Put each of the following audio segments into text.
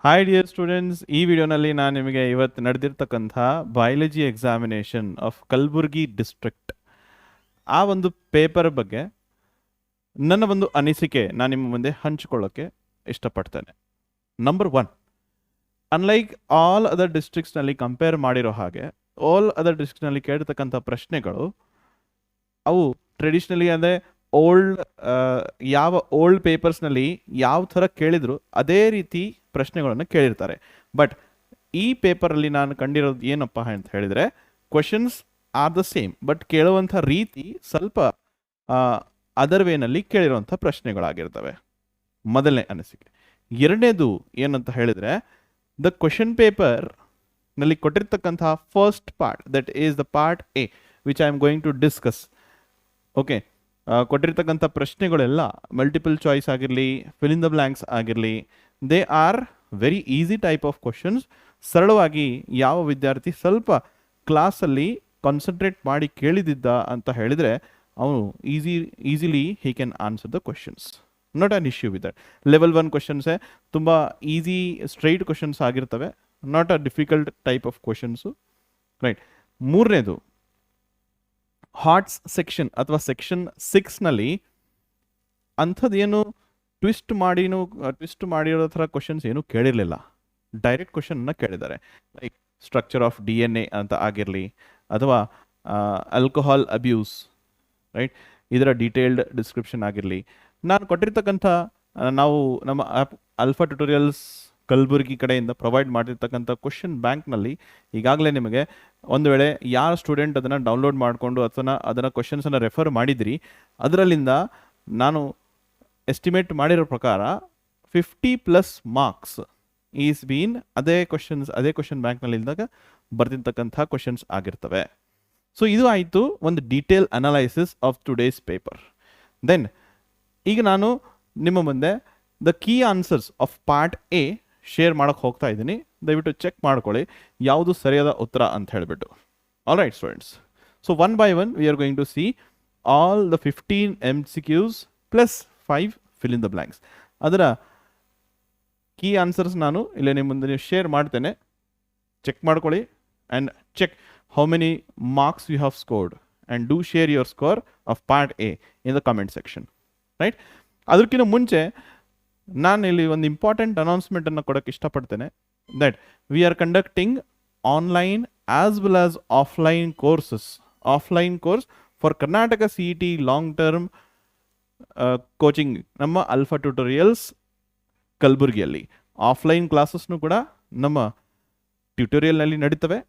Hi dear students, ಈ ವಿಡಿಯೋನಲ್ಲಿ ನಾನು ನಿಮಗೆ ಇವತ್ತು ನಡೆದಿರ್ತಕ್ಕಂಥ biology examination of Kalaburagi district ಆ ಒಂದು ಪೇಪರ್ ಬಗ್ಗೆ ನನ್ನ ಒಂದು ಅನಿಸಿಕೆ ನಾನು ನಿಮ್ಮ ಮುಂದೆ ಹಂಚಿಕೊಳ್ಳೋಕ್ಕೆ ಇಷ್ಟಪಡ್ತೇನೆ. ನಂಬರ್ 1, ಅನ್ಲೈಕ್ ಆಲ್ ಅದರ್ ಡಿಸ್ಟ್ರಿಕ್ಟ್ಸ್ನಲ್ಲಿ ಕಂಪೇರ್ ಮಾಡಿರೋ ಹಾಗೆ ಆಲ್ ಅದರ್ ಡಿಸ್ಟ್ರಿಕ್ಟ್ನಲ್ಲಿ ಕೇಳಿರ್ತಕ್ಕಂಥ ಪ್ರಶ್ನೆಗಳು ಅವು ಟ್ರೆಡಿಷ್ನಲಿ ಅಂದರೆ ಯಾವ ಓಲ್ಡ್ ಪೇಪರ್ಸ್ನಲ್ಲಿ ಯಾವ ಥರ ಕೇಳಿದ್ರು ಅದೇ ರೀತಿ ಪ್ರಶ್ನೆಗಳನ್ನು ಕೇಳಿರ್ತಾರೆ. ಬಟ್ ಈ ಪೇಪರಲ್ಲಿ ನಾನು ಕಂಡಿರೋದು ಏನಪ್ಪ ಅಂತ ಹೇಳಿದರೆ, questions are the same, but ಕೇಳುವಂಥ ರೀತಿ ಸ್ವಲ್ಪ ಅದರ್ ವೇನಲ್ಲಿ ಕೇಳಿರುವಂಥ ಪ್ರಶ್ನೆಗಳಾಗಿರ್ತವೆ. ಮೊದಲನೇ ಅನಿಸಿಕೆ. ಎರಡನೇದು ಏನಂತ ಹೇಳಿದರೆ, ದ ಕ್ವಶನ್ ಪೇಪರ್ನಲ್ಲಿ ಕೊಟ್ಟಿರ್ತಕ್ಕಂಥ first part, that is the part A which I am going to discuss. Okay, ಕೊಟ್ಟಿರ್ತಕ್ಕಂಥ ಪ್ರಶ್ನೆಗಳೆಲ್ಲ ಮಲ್ಟಿಪಲ್ ಚಾಯ್ಸ್ ಆಗಿರಲಿ, ಫಿಲ್ ಇನ್ ದ ಬ್ಲ್ಯಾಂಕ್ಸ್ ಆಗಿರಲಿ, they are very easy type of questions. ಸರಳವಾಗಿ ಯಾವ ವಿದ್ಯಾರ್ಥಿ ಸ್ವಲ್ಪ ಕ್ಲಾಸಲ್ಲಿ ಕಾನ್ಸಂಟ್ರೇಟ್ ಮಾಡಿ ಕೇಳಿದಿದ್ದ ಅಂತ ಹೇಳಿದರೆ ಅವನು easily he can answer the questions. Not on issue with that. Level 1 ಕ್ವಶನ್ಸೇ ತುಂಬ ಈಸಿ ಸ್ಟ್ರೈಟ್ ಕ್ವಶನ್ಸ್ ಆಗಿರ್ತವೆ, not a difficult type of questions. Right. ಮೂರನೇದು, ಹಾರ್ಟ್ಸ್ ಸೆಕ್ಷನ್ ಅಥವಾ ಸೆಕ್ಷನ್ 6ನಲ್ಲಿ ಅಂಥದ್ದೇನು ಟ್ವಿಸ್ಟ್ ಮಾಡಿರೋ ಥರ ಕ್ವಶನ್ಸ್ ಏನು ಕೇಳಿರಲಿಲ್ಲ. ಡೈರೆಕ್ಟ್ ಕ್ವಶನ್ನ ಕೇಳಿದ್ದಾರೆ. ಲೈಕ್ ಸ್ಟ್ರಕ್ಚರ್ ಆಫ್ DNA ಅಂತ ಆಗಿರಲಿ, ಅಥವಾ ಆಲ್ಕೋಹಾಲ್ ಅಬ್ಯೂಸ್, ರೈಟ್, ಇದರ ಡೀಟೇಲ್ಡ್ ಡಿಸ್ಕ್ರಿಪ್ಷನ್ ಆಗಿರಲಿ. ನಾನು ಕೊಟ್ಟಿರ್ತಕ್ಕಂಥ ನಾವು ನಮ್ಮ ಆ್ಯಪ್ ಆಲ್ಫಾ ಟ್ಯುಟೋರಿಯಲ್ಸ್ ಕಲಬುರ್ಗಿ ಕಡೆಯಿಂದ ಪ್ರೊವೈಡ್ ಮಾಡಿರ್ತಕ್ಕಂಥ ಕ್ವಶನ್ ಬ್ಯಾಂಕ್ನಲ್ಲಿ ಈಗಾಗಲೇ ನಿಮಗೆ ಒಂದು ವೇಳೆ ಯಾರು ಸ್ಟೂಡೆಂಟ್ ಅದನ್ನು ಡೌನ್ಲೋಡ್ ಮಾಡಿಕೊಂಡು ಅಥವಾ ಅದನ್ನು ಕ್ವಶನ್ಸನ್ನು ರೆಫರ್ ಮಾಡಿದಿರಿ, ಅದರಲ್ಲಿಂದ ನಾನು ಎಸ್ಟಿಮೇಟ್ ಮಾಡಿರೋ ಪ್ರಕಾರ 50+ ಮಾರ್ಕ್ಸ್ ಈಸ್ ಬೀನ್ ಅದೇ ಕ್ವಶನ್ ಬ್ಯಾಂಕ್ನಲ್ಲಿ ಇದ್ದಾಗ ಬರ್ತಿರ್ತಕ್ಕಂಥ ಕ್ವಶನ್ಸ್ ಆಗಿರ್ತವೆ. ಸೊ ಇದು ಆಯಿತು ಒಂದು detail analysis of today's paper. Then ಈಗ ನಾನು ನಿಮ್ಮ ಮುಂದೆ the key answers of part A share ಮಾಡೋಕ್ಕೆ ಹೋಗ್ತಾ ಇದ್ದೀನಿ. ದಯವಿಟ್ಟು ಚೆಕ್ ಮಾಡ್ಕೊಳ್ಳಿ ಯಾವುದು ಸರಿಯಾದ ಉತ್ತರ ಅಂತ ಹೇಳಿಬಿಟ್ಟು. All right students, so 1 by 1 we are going to see all the 15 MCQs plus 5 fill in the blanks. ಅದರ ಕೀ ಆನ್ಸರ್ಸ್ ನಾನು ಇಲ್ಲೇ ನಿಮ್ಮ ಮುಂದೆ ಶೇರ್ ಮಾಡ್ತೇನೆ. ಚೆಕ್ ಮಾಡ್ಕೊಳ್ಳಿ and check how many marks you have scored and do share your score of part A in the comment section. Right. ಅದಕ್ಕಿಂತ ಮುಂಚೆ ನಾನು ಇಲ್ಲಿ ಒಂದು ಇಂಪಾರ್ಟೆಂಟ್ ಅನೌನ್ಸ್ಮೆಂಟನ್ನು ಕೊಡೋಕ್ಕೆ ಇಷ್ಟಪಡ್ತೇನೆ. That we R conducting online as well as offline courses. Offline course for Karnataka CET long term coaching ನಮ್ಮ alpha tutorials ಕಲಬುರ್ಗಿಯಲ್ಲಿ. ಆಫ್ಲೈನ್ ಕ್ಲಾಸಸ್ನು ಕೂಡ ನಮ್ಮ ಟ್ಯುಟೋರಿಯಲ್ನಲ್ಲಿ ನಡೀತವೆ.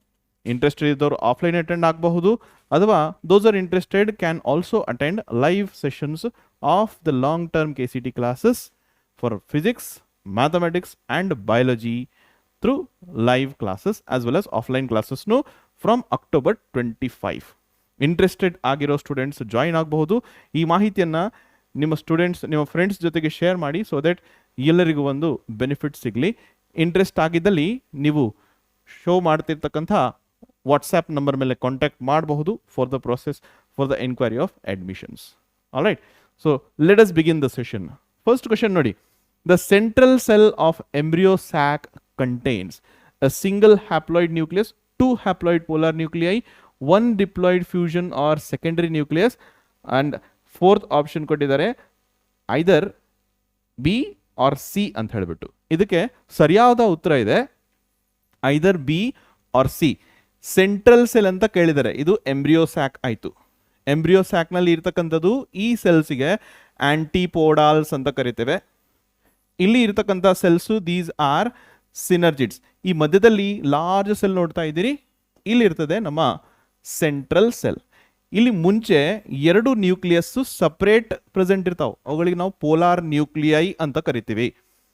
ಇಂಟ್ರೆಸ್ಟೆಡ್ ಇದ್ದವರು ಆಫ್ಲೈನ್ ಅಟೆಂಡ್ ಆಗಬಹುದು, ಅಥವಾ those are interested can also attend live sessions of the long term KCT classes for physics, mathematics and biology through live classes as well as offline ಕ್ಲಾಸಸ್ನು ಫ್ರಮ್ October 25. ಇಂಟ್ರೆಸ್ಟೆಡ್ ಆಗಿರೋ students join ಆಗಬಹುದು. ಈ ಮಾಹಿತಿಯನ್ನು ನಿಮ್ಮ friends ಜೊತೆಗೆ share ಮಾಡಿ, so that ಎಲ್ಲರಿಗೂ ಒಂದು ಬೆನಿಫಿಟ್ ಸಿಗಲಿ. ಇಂಟ್ರೆಸ್ಟ್ ಆಗಿದ್ದಲ್ಲಿ ನೀವು ಶೋ ಮಾಡ್ತಿರ್ತಕ್ಕಂಥ ವಾಟ್ಸ್ಆ್ಯಪ್ ನಂಬರ್ ಮೇಲೆ ಕಾಂಟ್ಯಾಕ್ಟ್ ಮಾಡಬಹುದು for the process for the enquiry of admissions. All right. So let us begin the session. First question ನೋಡಿ. The central cell of embryo sac contains a single haploid nucleus, 2 haploid polar nuclei, 1 diploid fusion or secondary nucleus, and 4th option ಕೊಟ್ಟಿದ್ದಾರೆ ಐದರ್ B or C ಅಂತ ಹೇಳಿಬಿಟ್ಟು. ಇದಕ್ಕೆ ಸರಿಯಾದ ಉತ್ತರ ಇದೆ ಐದರ್ B or C. Central cell ಅಂತ ಕೇಳಿದ್ದಾರೆ. ಇದು ಎಂಬ್ರಿಯೋ ಸ್ಯಾಕ್ ಆಯಿತು. ಎಂಬ್ರಿಯೋ ಸ್ಯಾಕ್ನಲ್ಲಿ ಇರ್ತಕ್ಕಂಥದ್ದು ಈ ಸೆಲ್ಸಿಗೆ ಆಂಟಿಪೋಡಾಲ್ಸ್ ಅಂತ ಕರಿತೇವೆ. ಇಲ್ಲಿ ಇರ್ತಕ್ಕಂಥ ಸೆಲ್ಸು ದೀಸ್ ಆರ್ ಸಿನರ್ಜಿಡ್ಸ್. ಈ ಮಧ್ಯದಲ್ಲಿ ಲಾರ್ಜ್ ಸೆಲ್ ನೋಡ್ತಾ ಇದ್ದೀರಿ, ಇಲ್ಲಿ ಇರ್ತದೆ ನಮ್ಮ ಸೆಂಟ್ರಲ್ ಸೆಲ್. ಇಲ್ಲಿ ಮುಂಚೆ 2 ನ್ಯೂಕ್ಲಿಯಸ್ಸು ಸಪ್ರೇಟ್ ಪ್ರೆಸೆಂಟ್ ಇರ್ತಾವೆ, ಅವುಗಳಿಗೆ ನಾವು ಪೋಲಾರ್ ನ್ಯೂಕ್ಲಿಯೈ ಅಂತ ಕರಿತೀವಿ.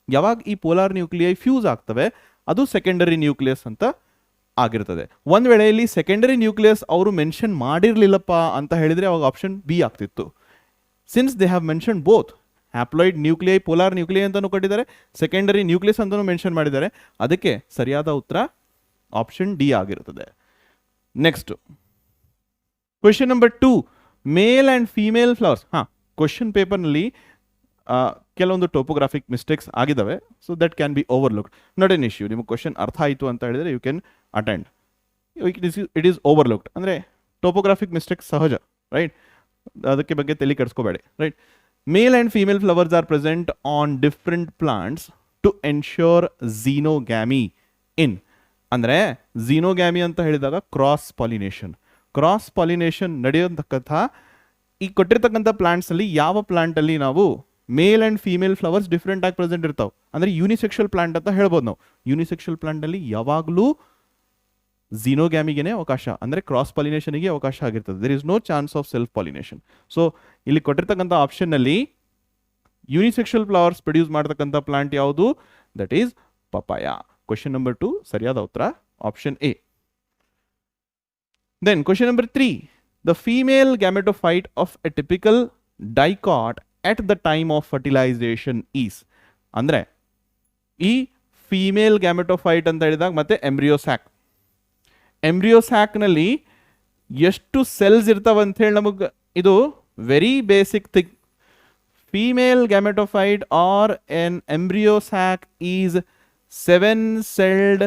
ಯಾವಾಗ ಈ ಪೋಲಾರ್ ನ್ಯೂಕ್ಲಿಯೈ ಫ್ಯೂಸ್ ಆಗ್ತವೆ ಅದು ಸೆಕೆಂಡರಿ ನ್ಯೂಕ್ಲಿಯಸ್ ಅಂತ ಆಗಿರ್ತದೆ. ಒಂದು ವೇಳೆ ಇಲ್ಲಿ ಸೆಕೆಂಡರಿ ನ್ಯೂಕ್ಲಿಯಸ್ ಅವರು ಮೆನ್ಷನ್ ಮಾಡಿರಲಿಲ್ಲಪ್ಪ ಅಂತ ಹೇಳಿದರೆ ಅವಾಗ ಆಪ್ಷನ್ B ಆಗ್ತಿತ್ತು. Since they have mention both haploid nuclei, polar nuclei ಅಂತಲೂ ಕೊಟ್ಟಿದ್ದಾರೆ, ಸೆಕೆಂಡರಿ ನ್ಯೂಕ್ಲಿಯಸ್ ಅಂತಲೂ ಮೆನ್ಷನ್ ಮಾಡಿದ್ದಾರೆ, ಅದಕ್ಕೆ ಸರಿಯಾದ ಉತ್ತರ ಆಪ್ಷನ್ D ಆಗಿರುತ್ತದೆ. Next question number 2, male and female flowers. Question ಪೇಪರ್ನಲ್ಲಿ ಕೆಲವೊಂದು ಟೋಪೋಗ್ರಾಫಿಕ್ ಮಿಸ್ಟೇಕ್ಸ್ ಆಗಿದ್ದಾವೆ, so that can be overlooked. Not an issue. ನಿಮಗೆ ಕ್ವಶನ್ ಅರ್ಥ ಆಯಿತು ಅಂತ ಹೇಳಿದರೆ you can attend. It is overlooked ಅಂದರೆ ಟೋಪೋಗ್ರಾಫಿಕ್ ಮಿಸ್ಟೇಕ್ಸ್ ಸಹಜ, ರೈಟ್? ಅದಕ್ಕೆ ಬಗ್ಗೆ ತಲೆ ಕೆಡಿಸ್ಕೋಬೇಡಿ, right? Male and female flowers are present on different plants to ensure xenogamy in. ಅಂದರೆ ಝೀನೋಗ್ಯಾಮಿ ಅಂತ ಹೇಳಿದಾಗ ಕ್ರಾಸ್ ಪಾಲಿನೇಷನ್. ಕ್ರಾಸ್ ಪಾಲಿನೇಷನ್ ನಡೆಯೋತಕ್ಕಂಥ ಈ ಕೊಟ್ಟಿರ್ತಕ್ಕಂಥ ಪ್ಲಾಂಟ್ಸಲ್ಲಿ ಯಾವ ಪ್ಲಾಂಟಲ್ಲಿ ನಾವು ಮೇಲ್ ಆ್ಯಂಡ್ ಫೀಮೇಲ್ ಫ್ಲವರ್ಸ್ ಡಿಫ್ರೆಂಟ್ ಆಗಿ ಪ್ರೆಸೆಂಟ್ ಇರ್ತಾವೆ, ಅಂದರೆ ಯೂನಿಸೆಕ್ಷುವಲ್ ಪ್ಲಾಂಟ್ ಅಂತ ಹೇಳ್ಬೋದು ನಾವು. ಯೂನಿಸೆಕ್ಷುವಲ್ ಪ್ಲಾಂಟಲ್ಲಿ ಯಾವಾಗಲೂ ಝೀನೋಗ್ಯಾಮಿಗೆ ಅವಕಾಶ, ಅಂದರೆ ಕ್ರಾಸ್ ಪಾಲಿನೇಷನ್ಗೆ ಅವಕಾಶ ಆಗಿರ್ತದೆ. There is no chance of self pollination. So ಇಲ್ಲಿ ಕೊಟ್ಟಿರ್ತಕ್ಕಂಥ ಆಪ್ಷನ್ನಲ್ಲಿ ಯೂನಿಸೆಕ್ಷುವಲ್ ಫ್ಲವರ್ಸ್ ಪ್ರೊಡ್ಯೂಸ್ ಮಾಡ್ತಕ್ಕಂಥ ಪ್ಲಾಂಟ್ ಯಾವುದು? That is papaya. Question number 2 ಸರಿಯಾದ ಉತ್ತರ option A. Then question number 3, the female gametophyte of a typical dicot at the time of fertilization is. ಅಂದರೆ ಈ female gametophyte ಅಂತ ಹೇಳಿದಾಗ ಮತ್ತೆ ಎಂಬ್ರಿಯೋಸ್ಯಾಕ್. ಎಂಬ್ರಿಯೋಸ್ಯಾಕ್ನಲ್ಲಿ ಎಷ್ಟು ಸೆಲ್ಸ್ ಇರ್ತಾವೆ ಅಂತ ಹೇಳಿ ನಮಗೆ ಇದು very basic thing. Female gametophyte or an embryo sac is 7-celled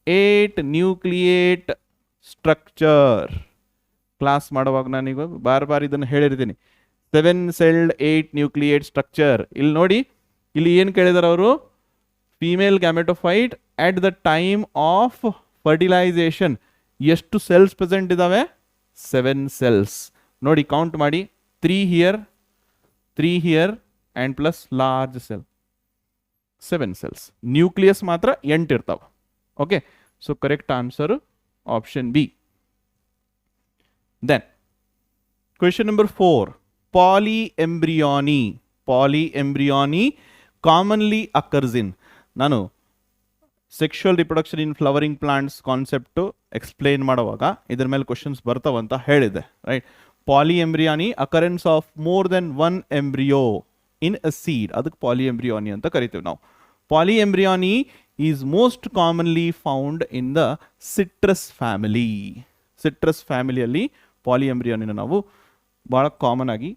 8 nucleate structure. Class ಮಾಡುವಾಗ ನಾನೀಗ ಬಾರ್ ಇದನ್ನು ಹೇಳಿರ್ತೀನಿ. 7-celled 8 nucleate structure. ಇಲ್ಲಿ ನೋಡಿ, ಇಲ್ಲಿ ಏನು ಕೇಳಿದಾರೆ ಅವರು? Female gametophyte at the time of fertilisation ಎಷ್ಟು ಸೆಲ್ಸ್ ಪ್ರೆಸೆಂಟ್ ಇದ್ದಾವೆ? 7 cells. ನೋಡಿ ಕೌಂಟ್ ಮಾಡಿ, 3 here, 3 here and plus large cell, 7 cells. Nucleus ಮಾತ್ರ 8 ಇರ್ತಾವೆ. Okay, so correct answer option B. Then, question number 4, polyembryony. Polyembryony commonly occurs in. ನಾನು sexual reproduction in flowering plants concept explain ಮಾಡುವಾಗ ಇದ್ರ ಮೇಲೆ questions ಬರ್ತಾವಂತ ಹೇಳಿದೆ, right? Polyembryony occurrence of more than 1 embryo in a seed, ಅದಕ್ಕೆ polyembryony ಅಂತ ಕರಿತೀವಿ ನಾವು. Polyembryony is most commonly found in the citrus family. ಸಿಟ್ರಸ್ ಫ್ಯಾಮಿಲಿಯಲ್ಲಿ ಪಾಲಿಎಂಬ್ರಿಯಾನಿನ ನಾವು ಭಾಳ ಕಾಮನ್ ಆಗಿ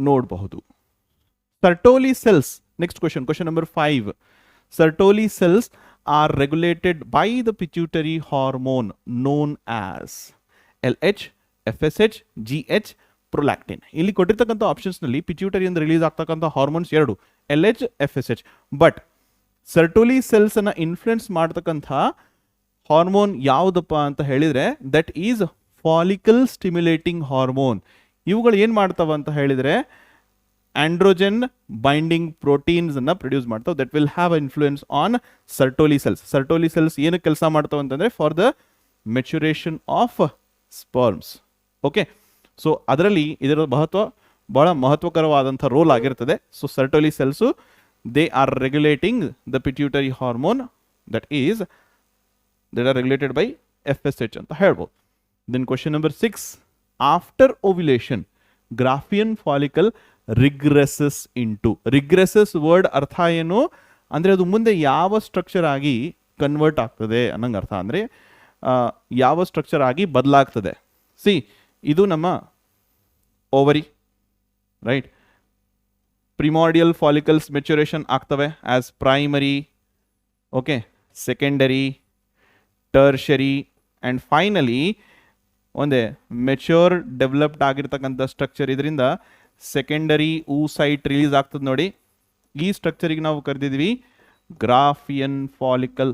ನೋಡಬಹುದು. Sertoli cells. Next question number 5. Sertoli cells are regulated by the pituitary hormone known as LH, FSH, GH, prolactin. ಇಲ್ಲಿ ಕೊಟ್ಟಿರ್ತಕ್ಕಂಥ ಆಪ್ಷನ್ಸ್ನಲ್ಲಿ ಪಿಟ್ಯೂಟರಿಯಿಂದ ರಿಲೀಸ್ ಆಗ್ತಕ್ಕಂಥ hormones 2, LH, FSH. But Sertoli cells ಅನ್ನ ಇನ್ಫ್ಲುಯೆನ್ಸ್ ಮಾಡ್ತಕ್ಕಂಥ ಹಾರ್ಮೋನ್ ಯಾವುದಪ್ಪ ಅಂತ ಹೇಳಿದ್ರೆ that is follicle stimulating hormone. ಇವುಗಳು ಏನು ಮಾಡ್ತಾವ ಅಂತ ಹೇಳಿದ್ರೆ ಆಂಡ್ರೋಜನ್ ಬೈಂಡಿಂಗ್ ಪ್ರೋಟೀನ್ಸ್ ಅನ್ನ ಪ್ರೊಡ್ಯೂಸ್ ಮಾಡ್ತಾವೆ. That will have influence on Sertoli cells. Sertoli cells ಏನು ಕೆಲಸ ಮಾಡ್ತಾವೆ ಅಂತಂದ್ರೆ for the maturation of sperms. Okay, so ಅದರಲ್ಲಿ ಇದರ ಬಹಳ ಮಹತ್ವಕರವಾದಂಥ ರೋಲ್ ಆಗಿರ್ತದೆ. So Sertoli cells they are regulating the pituitary hormone that are regulated by FSH ಅಂತ ಹೇಳ್ಬೋದು. Then question number 6, after ovulation Graafian follicle regresses into. Regresses word ಅರ್ಥ ಏನು ಅಂದರೆ ಅದು ಮುಂದೆ ಯಾವ ಸ್ಟ್ರಕ್ಚರ್ ಆಗಿ ಕನ್ವರ್ಟ್ ಆಗ್ತದೆ ಅನ್ನಂಗೆ ಅರ್ಥ. ಅಂದರೆ ಯಾವ ಸ್ಟ್ರಕ್ಚರ್ ಆಗಿ ಬದಲಾಗ್ತದೆ. ಸಿ, ಇದು ನಮ್ಮ ovary, right? Primordial follicles maturation ಆಗ್ತವೆ as primary, okay, secondary, tertiary and finally ಒಂದೇ ಮೆಚ್ಯೂರ್ ಡೆವಲಪ್ಡ್ ಆಗಿರ್ತಕ್ಕಂಥ ಸ್ಟ್ರಕ್ಚರ್. ಇದರಿಂದ ಸೆಕೆಂಡರಿ oocyte ರಿಲೀಸ್ ಆಗ್ತದೆ ನೋಡಿ. ಈ ಸ್ಟ್ರಕ್ಚರಿಗೆ ನಾವು ಕರೆದಿದ್ವಿ Graafian follicle.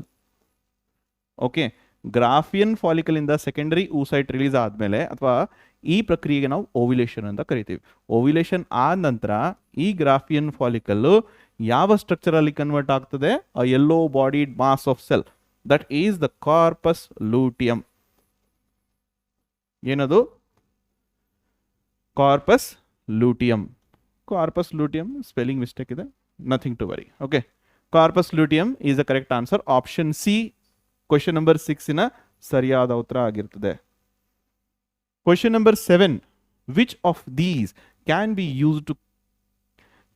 Okay, Graafian follicle ಇಂದ ಸೆಕೆಂಡರಿ oocyte ರಿಲೀಸ್ ಆದಮೇಲೆ ಅಥವಾ ಈ ಪ್ರಕ್ರಿಯೆಗೆ ನಾವು ಓವ್ಯುಲೇಷನ್ ಅಂತ ಕರಿತೀವಿ. ಓವ್ಯುಲೇಷನ್ ಆದ ನಂತರ ಈ ಗ್ರಾಫಿಯನ್ ಫಾಲಿಕಲ್ಲು ಯಾವ ಸ್ಟ್ರಕ್ಚರ್ ಅಲ್ಲಿ ಕನ್ವರ್ಟ್ ಆಗ್ತದೆ? A yellow bodied mass of cell that is the corpus luteum. ಏನದು? Corpus luteum. Corpus luteum spelling mistake ಇದೆ, nothing to worry. Okay, corpus luteum is the correct answer. Option C question number 6 ಸರಿಯಾದ ಉತ್ತರ ಆಗಿರ್ತದೆ. Question number 7, which of these can be used to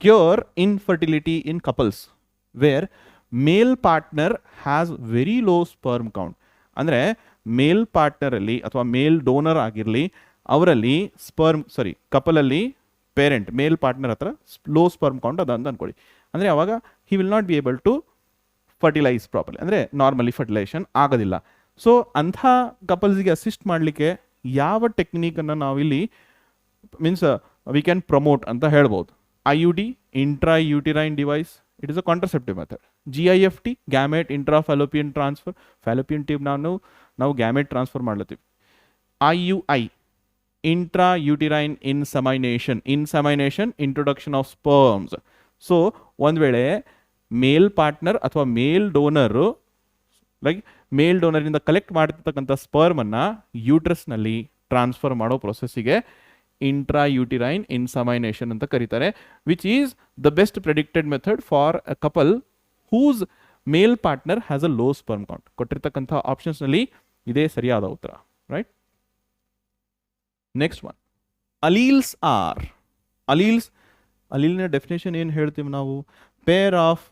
cure infertility in couples where male partner has very low sperm count. ಅಂದರೆ male ಪಾರ್ಟ್ನರಲ್ಲಿ ಅಥವಾ male donor ಆಗಿರಲಿ ಅವರಲ್ಲಿ ಕಪಲಲ್ಲಿ parent male partner ಹತ್ರ ಲೋ ಸ್ಪರ್ಮ್ ಕೌಂಟ್ ಅದ ಅಂತ ಅನ್ಕೊಳ್ಳಿ. ಅಂದರೆ ಅವಾಗ he will not be able to fertilise properly, ಅಂದರೆ ನಾರ್ಮಲಿ ಫರ್ಟಿಲೈಸೇಷನ್ ಆಗೋದಿಲ್ಲ. ಸೊ ಅಂಥ ಕಪಲ್ಸ್ಗೆ ಅಸಿಸ್ಟ್ ಮಾಡಲಿಕ್ಕೆ ಯಾವ ಟೆಕ್ನಿಕನ್ನು ನಾವಿಲ್ಲಿ ಮೀನ್ಸ್ ವಿ ಕ್ಯಾನ್ ಪ್ರಮೋಟ್ ಅಂತ ಹೇಳ್ಬೋದು. IUD, intra uterine device, it is a contraceptive method. GIFT, gamete intra fallopian transfer, fallopian tube ನಾವು ಗ್ಯಾಮೆಟ್ ಟ್ರಾನ್ಸ್ಫರ್ ಮಾಡ್ಲತ್ತೀವಿ. IUI, intra uterine insemination, introduction of sperms. So ಒಂದು ವೇಳೆ ಮೇಲ್ partner ಅಥವಾ ಮೇಲ್ ಡೋನರು like ಮೇಲ್ ಡೋನರಿಂದ collect ಮಾಡಿರ್ತಕ್ಕಂಥ ಸ್ಪರ್ಮನ್ನು ಯೂಟ್ರಸ್ನಲ್ಲಿ transfer ಮಾಡೋ ಪ್ರೊಸೆಸ್ಸಿಗೆ intra uterine insemination ಅಂತ ಕರೀತಾರೆ, which is the best predicted method for a couple whose male partner has a low sperm count. ಕೊಟ್ಟಿರ್ತಕ್ಕಂಥ ಆಪ್ಷನ್ಸ್ನಲ್ಲಿ ಇದೇ ಸರಿಯಾದ ಉತ್ತರ, right? Next one, alleles are. ಅಲೀಲ್ನ ಡೆಫಿನೇಷನ್ ಏನು ಹೇಳ್ತೀವಿ ನಾವು? Pair of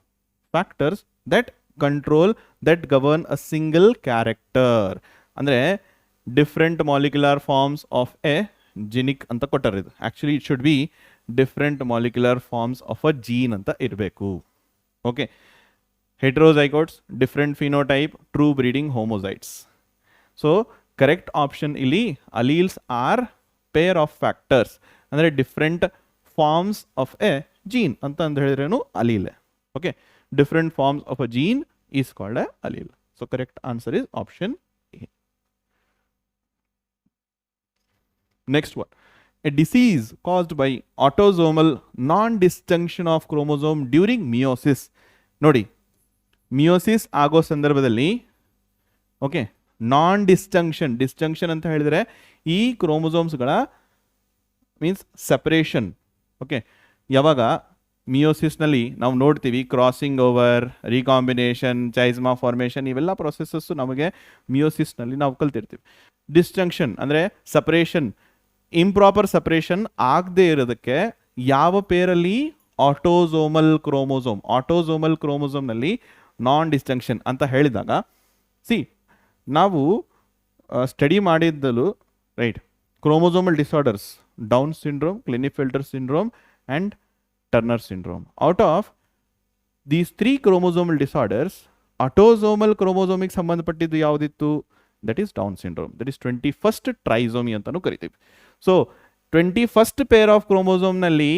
factors that control that govern a single character. ಅಂದರೆ different molecular forms of a genic ಅಂತ ಕೊಟ್ಟರು. ಇದು actually it should be different molecular forms of a gene ಅಂತ ಇರಬೇಕು. Okay, ಹೆಟ್ರೋಜೈಗೋಟ್ಸ್, different phenotype, true breeding homozygotes. So correct option ಇಲ್ಲಿ alleles are pair of factors, ಅಂದರೆ different forms of a gene ಅಂತ ಹೇಳಿದ್ರೇನು allele. Okay, different forms of a gene is called a allele. So correct answer is option A. Next one, a disease caused by autosomal non-disjunction of chromosome during meiosis. ನೋಡಿ, meiosis ಆಗೋ ಸಂದರ್ಭದಲ್ಲಿ okay ಡಿಸ್ಜಂಕ್ಷನ್ ಅಂತ ಹೇಳಿದರೆ ಈ ಕ್ರೋಮೋಸೋಮ್ಸ್ಗಳ means separation. Okay, ಯಾವಾಗ ಮಿಯೋಸಿಸ್ನಲ್ಲಿ ನಾವು ನೋಡ್ತೀವಿ crossing over, recombination, ಚೈಸ್ಮಾ formation, ಇವೆಲ್ಲ ಪ್ರೊಸೆಸಸ್ಸು ನಮಗೆ ಮಿಯೋಸಿಸ್ನಲ್ಲಿ ನಾವು ಕಲ್ತಿರ್ತೀವಿ. ಡಿಸ್ಜಂಕ್ಷನ್ ಅಂದರೆ ಸಪರೇಷನ್, ಇಂಪ್ರಾಪರ್ ಸಪರೇಷನ್ ಆಗದೆ ಇರೋದಕ್ಕೆ ಯಾವ ಪೇರಲ್ಲಿ ಆಟೋಸೋಮಲ್ ಕ್ರೋಮೋಸೋಮ್ನಲ್ಲಿ ನಾನ್ ಡಿಸ್ಜಂಕ್ಷನ್ ಅಂತ ಹೇಳಿದಾಗ ನಾವು ಸ್ಟಡಿ ಮಾಡಿದ್ದಲು right chromosomal disorders, Down syndrome, Klinefelter syndrome and Turner syndrome. Out of these 3 chromosomal disorders autosomal ಕ್ರೋಮೋಸೋಮಿಗೆ ಸಂಬಂಧಪಟ್ಟಿದ್ದು ಯಾವುದಿತ್ತು? That is Down syndrome. That is 21st trisomy ಅಂತಲೂ ಕರಿತೀವಿ. ಸೊ 21st ಪೇರ್ ಆಫ್ ಕ್ರೋಮೋಸೋಮ್ನಲ್ಲಿ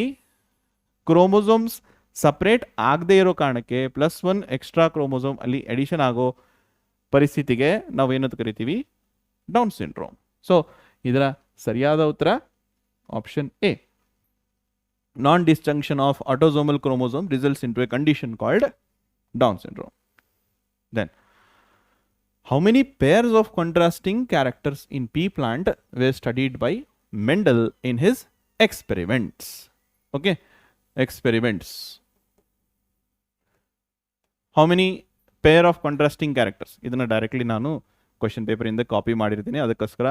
ಕ್ರೋಮೋಸೋಮ್ಸ್ ಸಪ್ರೇಟ್ ಆಗದೆ ಇರೋ ಕಾರಣಕ್ಕೆ +1 ಎಕ್ಸ್ಟ್ರಾ ಕ್ರೋಮೋಸೋಮ್ ಅಲ್ಲಿ ಎಡಿಷನ್ ಆಗೋ ಪರಿಸ್ಥಿತಿಗೆ ನಾವು ಏನಂತ ಕರಿತೀವಿ? Down syndrome. ಸೊ ಇದರ ಸರಿಯಾದ ಉತ್ತರ option A. Non disjunction of autosomal chromosome results into a condition called Down syndrome. Then how many pairs of contrasting characters in pea plant were studied by Mendel in his experiments? Okay, experiments. How many pair of contrasting characters? ಇದನ್ನು directly ನಾನು question ಪೇಪರಿಂದ copy ಮಾಡಿರ್ತೀನಿ, ಅದಕ್ಕೋಸ್ಕರ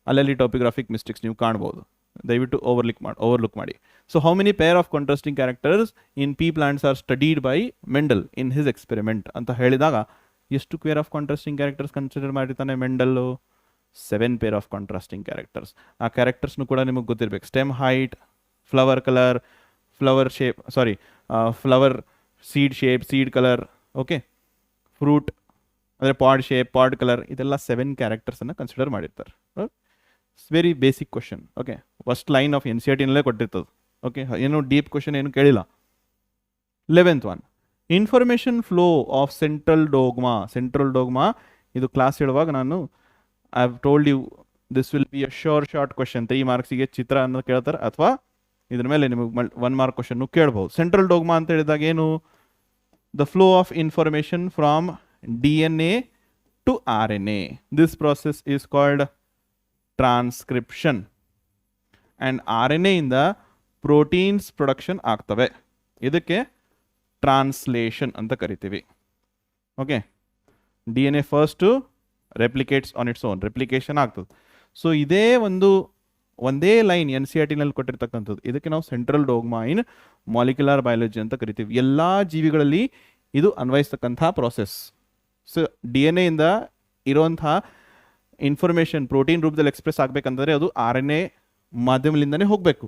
ಅಲ್ಲಲ್ಲಿ ಟೋಪಿಗ್ರಾಫಿಕ್ mistakes ನೀವು ಕಾಣ್ಬೋದು, ದಯವಿಟ್ಟು overlook ಮಾಡಿ. So how many pair of contrasting characters in pea plants are studied by Mendel in his experiment ಅಂತ ಹೇಳಿದಾಗ ಎಷ್ಟು pair of contrasting characters consider ಮಾಡಿರ್ತಾನೆ Mendel? 7 pair of contrasting characters. ಆ ಕ್ಯಾರೆಕ್ಟರ್ಸ್ನು ಕೂಡ ನಿಮಗೆ ಗೊತ್ತಿರಬೇಕು. Stem height, flower colour, flower seed shape, seed colour, okay, fruit ಅಂದರೆ ಪಾಡ್ ಶೇಪ್, ಪಾಡ್ ಕಲರ್, ಇದೆಲ್ಲ 7 ಕ್ಯಾರೆಕ್ಟರ್ಸನ್ನು ಕನ್ಸಿಡರ್ ಮಾಡಿರ್ತಾರೆ. It's very basic question. Okay, first line of NCERT ಕೊಟ್ಟಿರ್ತದೆ. ಓಕೆ, ಏನು ಡೀಪ್ ಕ್ವಶನ್ ಏನು ಕೇಳಿಲ್ಲ. 11th one, information flow of central dogma. ಇದು class ಹೇಳುವಾಗ ನಾನು I have told you this will be a short question. 3 ಮಾರ್ಕ್ಸಿಗೆ ಚಿತ್ರ ಅನ್ನೋದು ಕೇಳ್ತಾರೆ, ಅಥವಾ ಇದ್ರ ಮೇಲೆ ನಿಮಗೆ 1 ಮಾರ್ಕ್ ಕ್ವಶನ್ನು ಕೇಳ್ಬೋದು. ಸೆಂಟ್ರಲ್ ಡೋಗ್ಮಾ ಅಂತ ಹೇಳಿದಾಗ ಏನು? The flow of information from DNA to RNA. This process is called transcription. And RNA ಇಂದ ಪ್ರೋಟೀನ್ಸ್ ಪ್ರೊಡಕ್ಷನ್ ಆಗ್ತವೆ, ಇದಕ್ಕೆ ಟ್ರಾನ್ಸ್ಲೇಷನ್ ಅಂತ ಕರಿತೀವಿ. Okay, DNA first replicates on its own, replication ಆಗ್ತದೆ. ಸೊ ಇದೇ ಒಂದೇ ಲೈನ್ NCERT ಕೊಟ್ಟಿರ್ತಕ್ಕಂಥದ್ದು, ಇದಕ್ಕೆ ನಾವು central dogma in molecular biology ಅಂತ ಕರಿತೀವಿ. ಎಲ್ಲ ಜೀವಿಗಳಲ್ಲಿ ಇದು ಅನ್ವಯಿಸ್ತಕ್ಕಂಥ ಪ್ರಾಸೆಸ್. ಸೊ DNA ಇಂದ ಇರುವಂಥ ಇನ್ಫಾರ್ಮೇಷನ್ ಪ್ರೋಟೀನ್ ರೂಪದಲ್ಲಿ ಎಕ್ಸ್ಪ್ರೆಸ್ ಆಗಬೇಕಂತಂದರೆ ಅದು RNA ಮಾಧ್ಯಮದಿಂದನೇ ಹೋಗಬೇಕು.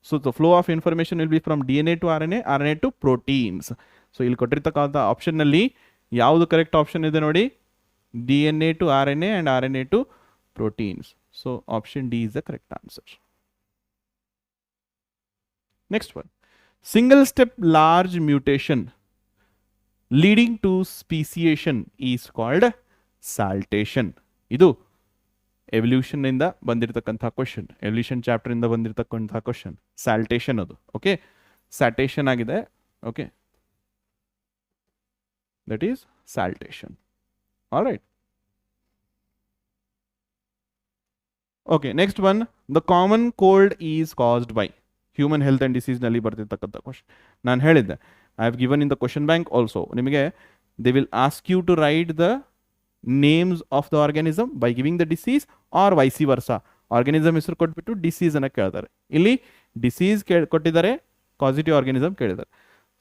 So the flow of information will be from DNA to RNA to proteins. So ಇಲ್ಲಿ ಕೊಟ್ಟಿರ್ತಕ್ಕಂಥ ಆಪ್ಷನ್ನಲ್ಲಿ ಯಾವುದು ಕರೆಕ್ಟ್ ಆಪ್ಷನ್ ಇದೆ ನೋಡಿ, DNA to RNA and RNA to proteins. So option D is the correct answer. Next one, single step large mutation leading to speciation is called saltation. ಇದು evolution ಇಂದ ಬಂದಿರತಕ್ಕಂಥ question, evolution chapter ಇಂದ ಬಂದಿರತಕ್ಕಂಥ question, ಸಾಲ್ಟೇಷನ್ ಅದು. Okay, ಸ್ಯಾಟೇಷನ್ ಆಗಿದೆ. Okay, that is saltation. All right. Okay, next one, the common cold is caused by. Human health and disease ನಲ್ಲಿ ಬರ್ತಿರ್ತಕ್ಕಂಥ ಕ್ವಶನ್. ನಾನು ಹೇಳಿದ್ದೆ, I have given in the question bank also. ನಿಮಗೆ they will ask you to write the names of the organism by giving the disease or vice versa. Organism ಹೆಸರು ಕೊಟ್ಬಿಟ್ಟು disease ಅನ್ನ ಕೇಳ್ತಾರೆ. ಇಲ್ಲಿ ಡಿಸೀಸ್ ಕೊಟ್ಟಿದ್ದಾರೆ, ಪಾಸಿಟಿವ್ ಆರ್ಗ್ಯಾನಿಸಮ್ ಕೇಳಿದ್ದಾರೆ.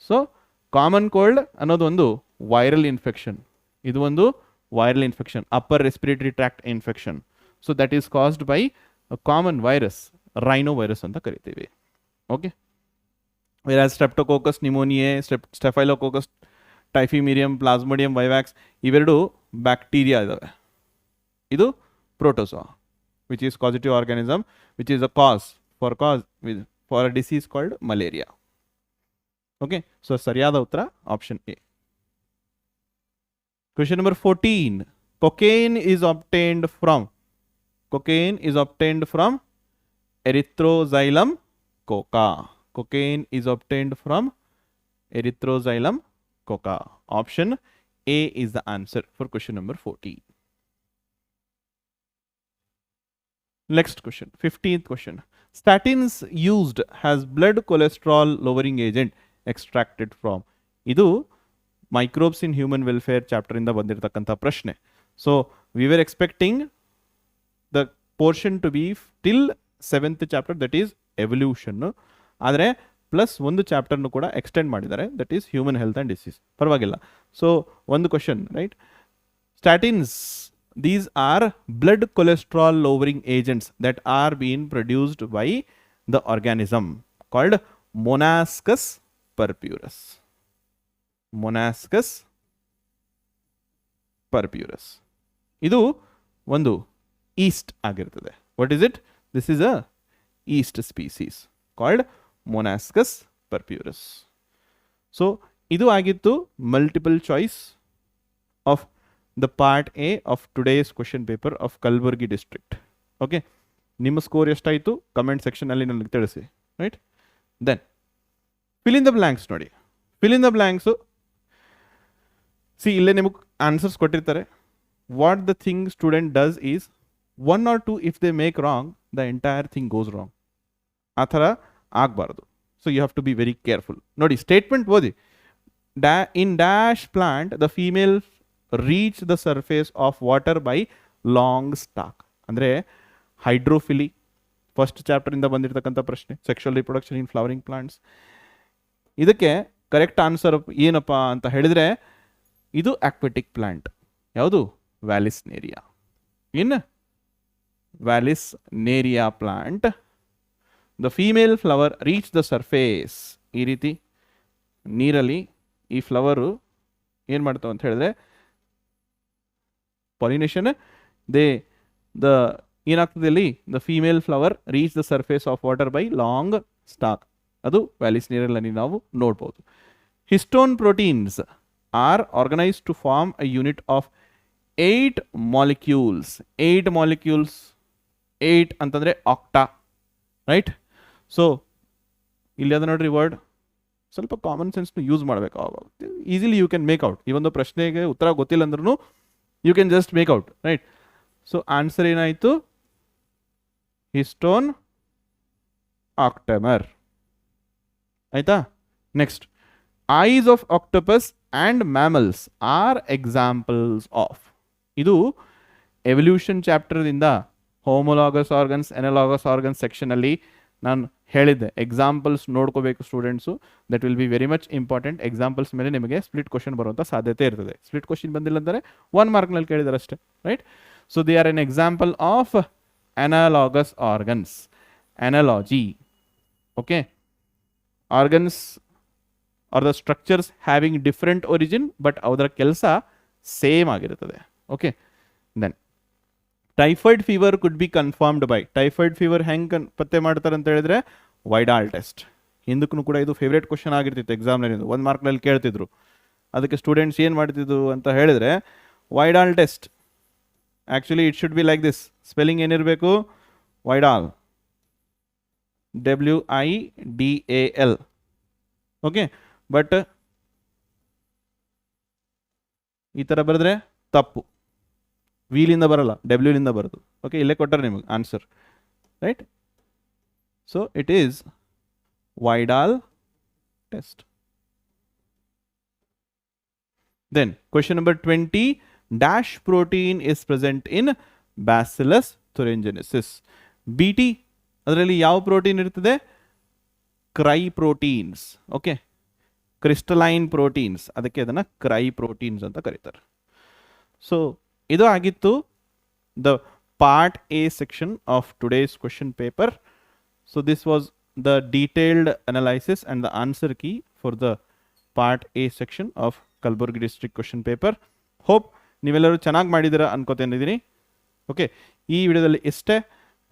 So common cold ಅನ್ನೋದು ಒಂದು ವೈರಲ್ ಇನ್ಫೆಕ್ಷನ್. ಇದು ಒಂದು viral infection, upper respiratory tract infection. So that is caused by common virus, rhino virus ಅಂತ ಕರಿತೀವಿ. Okay, whereas streptococcus pneumoniae, staphylococcus typhimurium, plasmodium vivax ಇವೆರಡು bacteria ಇದಾವೆ. ಇದು ಪ್ರೋಟೋಜೋआ, which is causative organism, which is a cause for a disease called malaria. Okay, so ಸರಿಯಾದ ಉತ್ತರ option A. Question number 14, cocaine is obtained from erythroxylum coca. Cocaine is obtained from erythroxylum coca. Option A is the answer for question number 14. Next question, 15th question. Statins used as blood cholesterol lowering agent extracted from. Idu microbes in human welfare chapter ಇಂದ ಬಂದಿರತಕ್ಕಂಥ ಪ್ರಶ್ನೆ. So we were expecting the portion to be till 7th chapter, that is evolution. ಆದರೆ plus ಒಂದು ಚಾಪ್ಟರ್ನು ಕೂಡ extend ಮಾಡಿದ್ದಾರೆ, that is human health and disease. ಪರವಾಗಿಲ್ಲ. So ಒಂದು question, right? Statins, these are blood cholesterol lowering agents that are been produced by the organism called Monascus purpureus. Monascus purpureus ಇದು ಒಂದು yeast ಆಗಿರ್ತದೆ. What is it? This is a yeast species called Monascus purpureus. So ಇದು ಆಗಿತ್ತು multiple choice of the part A of today's question paper of Kalaburagi district. Okay, ನಿಮ್ಮ score ಎಷ್ಟಾಯಿತು comment ಸೆಕ್ಷನಲ್ಲಿ ನನಗೆ ತಿಳಿಸಿ. Right, then fill in the blanks ನೋಡಿ. Fill in the blanks C, ಇಲ್ಲೇ ನಿಮಗೆ ಆನ್ಸರ್ಸ್ ಕೊಟ್ಟಿರ್ತಾರೆ. What the thing student does is 1 or 2 if they make wrong, the entire thing goes wrong. ಆ ಥರ ಆಗಬಾರ್ದು. So you have to be very careful. ನೋಡಿ statement ಓದಿ. In dash plant the female reach the surface of water by long stalk. ಅಂದರೆ ಹೈಡ್ರೋಫಿಲಿ first ಚಾಪ್ಟರಿಂದ ಬಂದಿರತಕ್ಕಂಥ ಪ್ರಶ್ನೆ, sexual reproduction in flowering plants. ಇದಕ್ಕೆ ಕರೆಕ್ಟ್ ಆನ್ಸರ್ ಏನಪ್ಪ ಅಂತ ಹೇಳಿದರೆ, ಇದು ಆಕ್ವೆಟಿಕ್ ಪ್ಲಾಂಟ್. ಯಾವುದು? Vallisneria. In Vallisneria plant the female flower reach the surface. ಈ ರೀತಿ ನೀರಲ್ಲಿ ಈ ಫ್ಲವರು ಏನು ಮಾಡ್ತಾವೆ ಅಂತ ಹೇಳಿದ್ರೆ ಪಾಲಿನೇಷನ್, ಏನಾಗ್ತದೆ ಇಲ್ಲಿ, the female flower reach the surface of water by long stalk. ಅದು ವ್ಯಾಲಿಸ್ನೇರಿಯಲ್ಲಿ ನಾವು ನೋಡ್ಬೋದು. Histone proteins are organised to form a unit of 8 molecules. 8 molecules, 8 ಅಂತಂದರೆ ಆಕ್ಟಾ. ರೈಟ್? ಸೊ ಇಲ್ಲಿ ಅದ ನೋಡ್ರಿ ವರ್ಡ್, ಸ್ವಲ್ಪ ಕಾಮನ್ ಸೆನ್ಸ್ನು ಯೂಸ್ ಮಾಡಬೇಕು. ಆವಾಗ easily you can make out. ಈ ಒಂದು ಪ್ರಶ್ನೆಗೆ ಉತ್ತರ ಗೊತ್ತಿಲ್ಲ ಅಂದ್ರೂ you can just make out. Right? So answer ಏನಾಯಿತು? Histone octamer. ಆಯ್ತಾ? Next, eyes of octopus and mammals are examples of. ಇದು ಎವಲ್ಯೂಷನ್ ಚಾಪ್ಟರ್ದಿಂದ ಹೋಮೋಲಾಗಸ್ ಆರ್ಗನ್ಸ್, ಎನಲಾಗಸ್ ಆರ್ಗನ್ಸ್ ಸೆಕ್ಷನಲ್ಲಿ ನಾನು ಹೇಳಿದ್ದೆ. ಎಕ್ಸಾಂಪಲ್ಸ್ ನೋಡ್ಕೋಬೇಕು students. That will be very much important. Examples ಮೇಲೆ ನಿಮಗೆ ಸ್ಪ್ಲಿಟ್ ಕ್ವಶನ್ ಬರುವಂಥ ಸಾಧ್ಯತೆ ಇರ್ತದೆ. ಸ್ಪ್ಲಿಟ್ ಕ್ವಶನ್ ಬಂದಿಲ್ಲ ಅಂದರೆ 1 ಮಾರ್ಕ್ನಲ್ಲಿ ಕೇಳಿದಾರೆ ಅಷ್ಟೇ. Right? So they are an example of analogous organs. Analogy. Okay, organs are the structures having different origin but ಅದರ ಕೆಲಸ ಸೇಮ್ ಆಗಿರುತ್ತದೆ. Okay, then typhoid fever could be confirmed by, typhoid fever ಹೆಂಗೆ ಪತ್ತೆ ಮಾಡ್ತಾರೆ ಅಂತ ಹೇಳಿದ್ರೆ ವೈಡಾಲ್ ಟೆಸ್ಟ್. ಹಿಂದಕ್ಕೂ ಕೂಡ ಇದು ಫೇವ್ರೇಟ್ ಕ್ವಶನ್ ಆಗಿರ್ತಿತ್ತು ಎಕ್ಸಾಮ್ನಲ್ಲಿ, 1 ಮಾರ್ಕ್ನಲ್ಲಿ ಕೇಳ್ತಿದ್ರು. ಅದಕ್ಕೆ ಸ್ಟೂಡೆಂಟ್ಸ್ ಏನು ಮಾಡ್ತಿದ್ರು ಅಂತ ಹೇಳಿದ್ರೆ Widal test. Actually it should be like this, spelling ಏನಿರಬೇಕು, ವೈಡಾಲ್, WIDAL. ಓಕೆ, ಬಟ್ ಈ ಥರ ಬರೆದ್ರೆ ತಪ್ಪು, ವಿಲಿಂದ ಬರಲ್ಲ, ಡಬ್ಲ್ಯೂಲಿಂದ ಬರೋದು. ಓಕೆ, ಇಲ್ಲೇ ಕೊಟ್ಟರೆ ನಿಮಗೆ answer, right? So it is Widal test. Then question number 20, dash protein is present in Bacillus thuringiensis. BT ಅದರಲ್ಲಿ ಯಾವ ಪ್ರೋಟೀನ್ ಇರ್ತದೆ? Cry proteins. Okay, crystalline proteins, ಅದಕ್ಕೆ ಅದನ್ನು ಕ್ರೈ ಪ್ರೋಟೀನ್ಸ್ ಅಂತ ಕರೀತಾರೆ. ಸೊ ಇದು ಆಗಿತ್ತು the part A section of today's question paper. So this was the detailed analysis and the answer key for the part A section of Kalaburagi district question paper. Hope ನೀವೆಲ್ಲರೂ ಚೆನ್ನಾಗಿ ಮಾಡಿದ್ದೀರಾ ಅನ್ಕೋತೇನಿದ್ದೀನಿ. Okay, ಈ ವಿಡಿಯೋದಲ್ಲಿ ಇಷ್ಟೇ,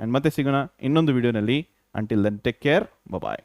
ಆ್ಯಂಡ್ ಮತ್ತೆ ಸಿಗೋಣ ಇನ್ನೊಂದು ವಿಡಿಯೋನಲ್ಲಿ. ಅಂಟಿಲ್ ದೆನ್ ಟೇಕ್ ಕೇರ್, ಬಾಯ್.